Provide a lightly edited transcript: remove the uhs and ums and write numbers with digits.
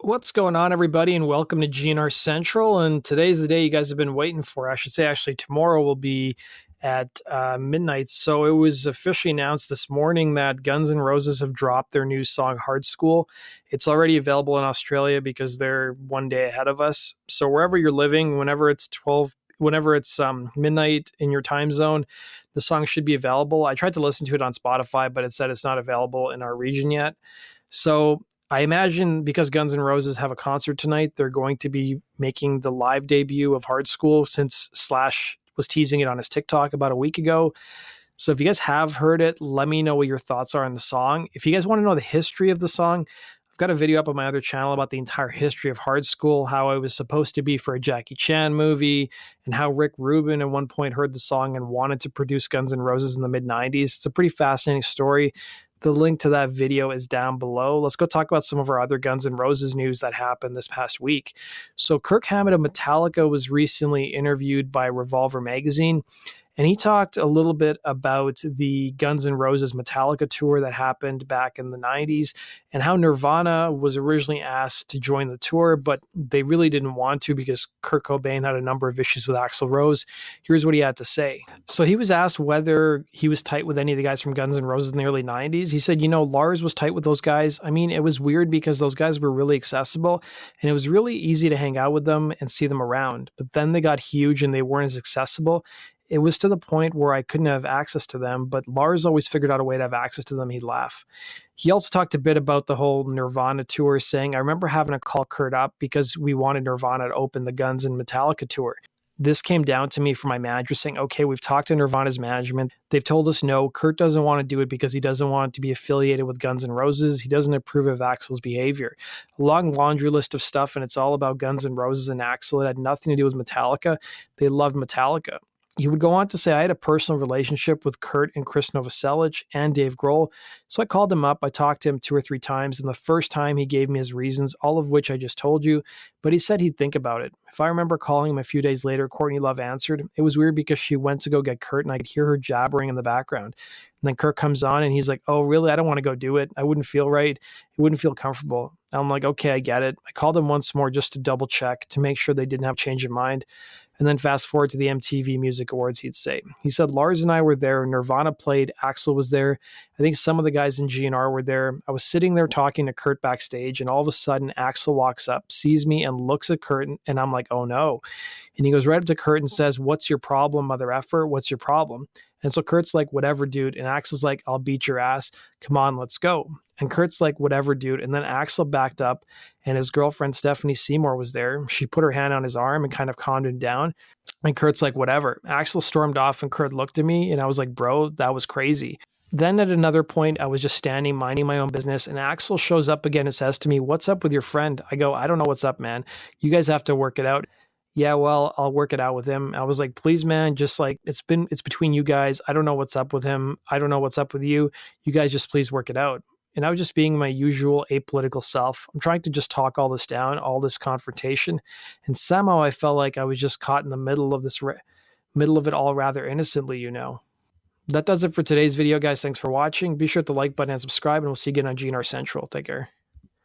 What's going on, everybody, and welcome to GNR Central. And today's the day you guys have been waiting for. I should say, actually, tomorrow will be at midnight. So it was officially announced this morning that Guns N' Roses have dropped their new song, Hard School. It's already available in Australia because they're one day ahead of us. So wherever you're living, whenever it's midnight in your time zone, the song should be available. I tried to listen to it on Spotify, but it said it's not available in our region yet. So I imagine because Guns N' Roses have a concert tonight, they're going to be making the live debut of Hard School, since Slash was teasing it on his TikTok about a week ago. So if you guys have heard it, let me know what your thoughts are on the song. If you guys want to know the history of the song, I've got a video up on my other channel about the entire history of Hard School, how it was supposed to be for a Jackie Chan movie, and how Rick Rubin at one point heard the song and wanted to produce Guns N' Roses in the mid-90s. It's a pretty fascinating story. The link to that video is down below. Let's go talk about some of our other Guns N' Roses news that happened this past week. So Kirk Hammett of Metallica was recently interviewed by Revolver magazine, and he talked a little bit about the Guns N' Roses Metallica tour that happened back in the 90s and how Nirvana was originally asked to join the tour, but they really didn't want to because Kurt Cobain had a number of issues with Axl Rose. Here's what he had to say. So he was asked whether he was tight with any of the guys from Guns N' Roses in the early 90s. He said, Lars was tight with those guys. I mean, it was weird because those guys were really accessible and it was really easy to hang out with them and see them around. But then they got huge and they weren't as accessible. It was to the point where I couldn't have access to them, but Lars always figured out a way to have access to them. He'd laugh. He also talked a bit about the whole Nirvana tour, saying, I remember having to call Kurt up because we wanted Nirvana to open the Guns and Metallica tour. This came down to me from my manager saying, okay, we've talked to Nirvana's management. They've told us no. Kurt doesn't want to do it because he doesn't want to be affiliated with Guns N' Roses. He doesn't approve of Axl's behavior. A long laundry list of stuff, and it's all about Guns N' Roses and Axl. It had nothing to do with Metallica. They loved Metallica. He would go on to say, I had a personal relationship with Kurt and Chris Novoselic and Dave Grohl. So I called him up. I talked to him 2 or 3 times. And the first time he gave me his reasons, all of which I just told you, but he said he'd think about it. If I remember calling him a few days later, Courtney Love answered. It was weird because she went to go get Kurt and I could hear her jabbering in the background. And then Kurt comes on and he's like, oh, really? I don't want to go do it. I wouldn't feel right. It wouldn't feel comfortable. I'm like, okay, I get it. I called him once more just to double check to make sure they didn't have a change of mind. And then fast forward to the MTV Music Awards, he'd say. He said, Lars and I were there. Nirvana played. Axl was there. I think some of the guys in GNR were there. I was sitting there talking to Kurt backstage, and all of a sudden, Axl walks up, sees me, and looks at Kurt, and I'm like, oh no. And he goes right up to Kurt and says, what's your problem, mother effer? What's your problem? And so Kurt's like, whatever, dude. And Axl's like, I'll beat your ass. Come on, let's go. And Kurt's like, whatever, dude. And then Axl backed up and his girlfriend, Stephanie Seymour, was there. She put her hand on his arm and kind of calmed him down. And Kurt's like, whatever. Axl stormed off and Kurt looked at me and I was like, bro, that was crazy. Then at another point, I was just standing, minding my own business. And Axl shows up again and says to me, what's up with your friend? I go, I don't know what's up, man. You guys have to work it out. Yeah, well, I'll work it out with him. I was like, please, man, just like, it's between you guys. I don't know what's up with him. I don't know what's up with you. You guys just please work it out. And I was just being my usual apolitical self. I'm trying to just talk all this down, all this confrontation. And somehow I felt like I was just caught in the middle of it all rather innocently, That does it for today's video, guys. Thanks for watching. Be sure to like button and subscribe, and we'll see you again on GNR Central. Take care.